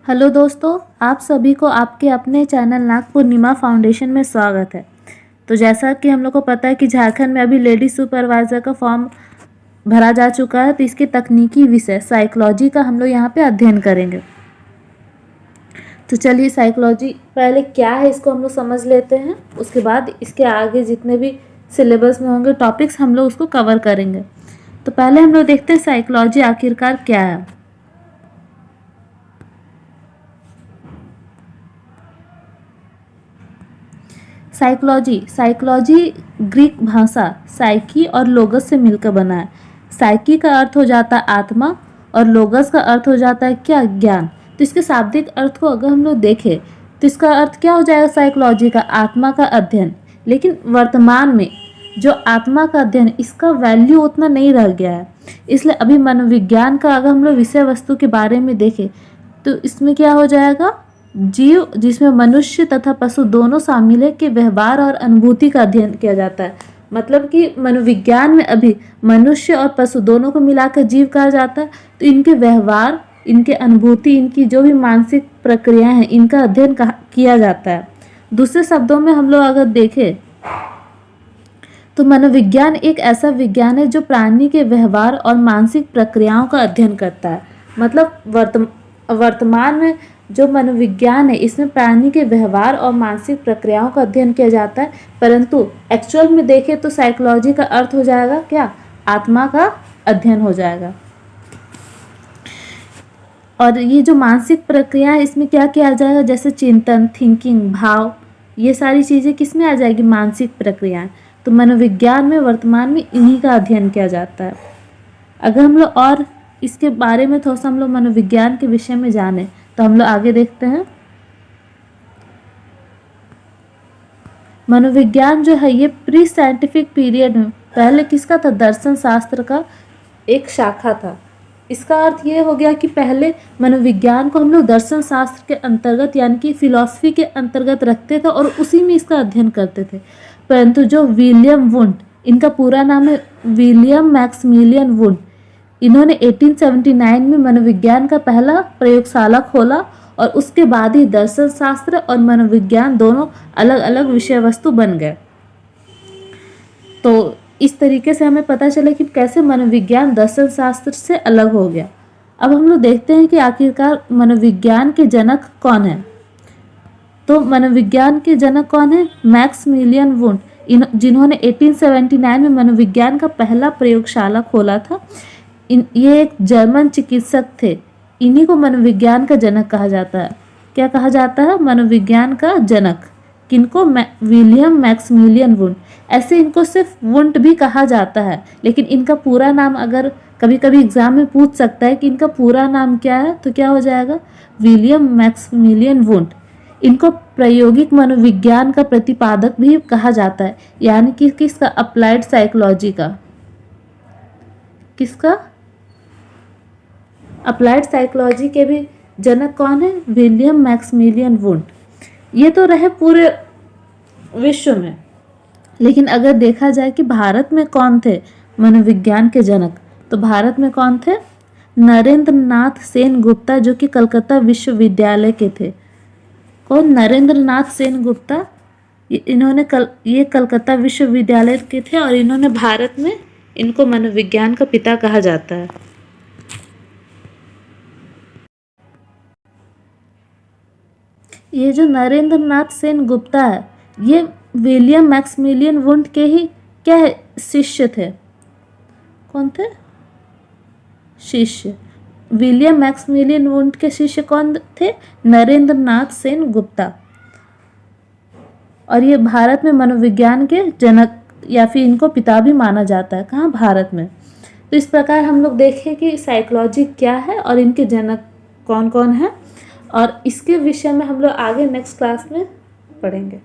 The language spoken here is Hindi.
हेलो दोस्तों, आप सभी को आपके अपने चैनल नाग पूर्णिमा फाउंडेशन में स्वागत है। तो जैसा कि हम लोग को पता है कि झारखंड में अभी लेडी सुपरवाइज़र का फॉर्म भरा जा चुका है, तो इसके तकनीकी विषय साइकोलॉजी का हम लोग यहाँ पे अध्ययन करेंगे। तो चलिए, साइकोलॉजी पहले क्या है इसको हम लोग समझ लेते हैं, उसके बाद इसके आगे जितने भी सिलेबस में होंगे टॉपिक्स हम लोग उसको कवर करेंगे। तो पहले हम लोग देखते हैं साइकोलॉजी आखिरकार क्या है। साइकोलॉजी ग्रीक भाषा साइकी और लोगस से मिलकर बना है। साइकी का अर्थ हो जाता है आत्मा और लोगस का अर्थ हो जाता है क्या, ज्ञान। तो इसके शाब्दिक अर्थ को अगर हम लोग देखें तो इसका अर्थ क्या हो जाएगा, साइकोलॉजी का आत्मा का अध्ययन। लेकिन वर्तमान में जो आत्मा का अध्ययन, इसका वैल्यू उतना नहीं रह गया है। इसलिए अभी मनोविज्ञान का अगर हम लोग विषय वस्तु के बारे में देखें तो इसमें क्या हो जाएगा, जीव जिसमें मनुष्य तथा पशु दोनों शामिल है के व्यवहार और अनुभूति का अध्ययन किया जाता है। मतलब कि मनोविज्ञान में अभी मनुष्य और पशु दोनों को मिलाकर जीव कहा जाता है। तो इनके व्यवहार, इनके अनुभूति, इनकी जो भी मानसिक प्रक्रियाएं हैं, इनका अध्ययन किया जाता है। दूसरे शब्दों में हम लोग अगर देखें तो मनोविज्ञान एक ऐसा विज्ञान है जो प्राणी के व्यवहार और मानसिक प्रक्रियाओं का अध्ययन करता है। मतलब वर्तमान में जो मनोविज्ञान है इसमें प्राणी के व्यवहार और मानसिक प्रक्रियाओं का अध्ययन किया जाता है, परंतु एक्चुअल में देखें तो साइकोलॉजी का अर्थ हो जाएगा क्या, आत्मा का अध्ययन हो जाएगा। और ये जो मानसिक प्रक्रिया है इसमें क्या किया जाएगा, जैसे चिंतन, थिंकिंग, भाव, ये सारी चीज़ें किस में आ जाएगी, मानसिक प्रक्रियाएं। तो मनोविज्ञान में वर्तमान में इन्हीं का अध्ययन किया जाता है। अगर हम लोग और इसके बारे में थोड़ा सा हम लोग मनोविज्ञान के विषय में जाने तो हम लोग आगे देखते हैं। मनोविज्ञान जो है ये प्री साइंटिफिक पीरियड में पहले किसका था, दर्शन शास्त्र का एक शाखा था। इसका अर्थ ये हो गया कि पहले मनोविज्ञान को हम लोग दर्शन शास्त्र के अंतर्गत यानी कि फिलॉसफी के अंतर्गत रखते थे और उसी में इसका अध्ययन करते थे। परंतु जो विलियम वुंड, इनका पूरा नाम है विलियम मैक्समिलियन वुंड, इन्होंने 1879 में मनोविज्ञान का पहला प्रयोगशाला खोला और उसके बाद ही दर्शन शास्त्र और मनोविज्ञान दोनों अलग अलग विषय वस्तु बन गए। तो इस तरीके से हमें पता चला कि कैसे मनोविज्ञान दर्शन शास्त्र से अलग हो गया। अब हम लोग देखते हैं कि आखिरकार मनोविज्ञान के जनक कौन है। तो मनोविज्ञान के जनक कौन है, मैक्समिलियन वुंड, जिन्होंने 1879 में मनोविज्ञान का पहला प्रयोगशाला खोला था। ये एक जर्मन चिकित्सक थे। इन्हीं को मनोविज्ञान का जनक कहा जाता है। क्या कहा जाता है, मनोविज्ञान का जनक। किनको, विलियम मैक्समिलियन वुंड। ऐसे इनको सिर्फ वुंड भी कहा जाता है, लेकिन इनका पूरा नाम अगर कभी कभी एग्जाम में पूछ सकता है कि इनका पूरा नाम क्या है, तो क्या हो जाएगा, विलियम मैक्समिलियन वुंड। इनको प्रायोगिक मनोविज्ञान का प्रतिपादक भी कहा जाता है, यानी कि किसका, अप्लाइड साइकोलॉजी का। किसका, अप्लाइड साइकोलॉजी के भी जनक कौन है, विलियम मैक्समिलियन वुंड। ये तो रहे पूरे विश्व में, लेकिन अगर देखा जाए कि भारत में कौन थे मनोविज्ञान के जनक, तो भारत में कौन थे, नरेंद्र नाथ सेन गुप्ता, जो कि कलकत्ता विश्वविद्यालय के थे। कौन, नरेंद्र नाथ सेन गुप्ता। ये कलकत्ता विश्वविद्यालय के थे और इन्होंने भारत में, इनको मनोविज्ञान का पिता कहा जाता है। ये जो नरेंद्र नाथ सेन गुप्ता है, ये विलियम मैक्समिलियन वुंड के ही क्या है, शिष्य थे। कौन थे, शिष्य। विलियम मैक्समिलियन वुंड के शिष्य कौन थे, नरेंद्र नाथ सेन गुप्ता। और ये भारत में मनोविज्ञान के जनक या फिर इनको पिता भी माना जाता है, कहाँ, भारत में। तो इस प्रकार हम लोग देखें कि साइकोलॉजी क्या है और इनके जनक कौन कौन है, और इसके विषय में हम लोग आगे नेक्स्ट क्लास में पढ़ेंगे।